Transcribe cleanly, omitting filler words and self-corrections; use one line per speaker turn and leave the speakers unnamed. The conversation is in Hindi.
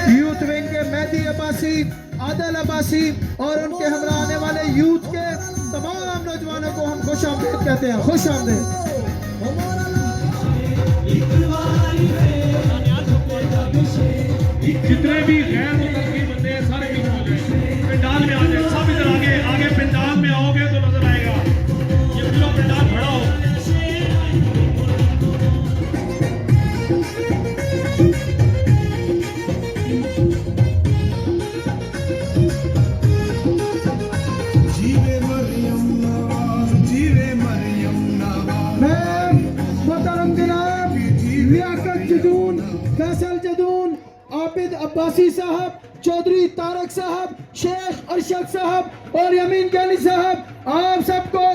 यूथ विंग के मेहदी अब्बासी, आदिल अब्बासी और उनके हमरा आने वाले यूथ के तमाम नौजवानों को हम खुश आमदीद कहते हैं। खुश आमदीद।
जितने भी गैर मुतल्लकी बंदे हैं सारे इधर आ जाए, पंडाल में आ जाए, सब इधर आगे आगे पंडाल में आओगे तो नजर आएगा। ये पूरा पंडाल खड़ा हो।
मोहतरम जनाब लियाकत जदून, फैसल जदून, आबिद अब्बासी साहब, चौधरी तारक साहब, शेख अरशद साहब और यमीन कैनी साहब, आप सबको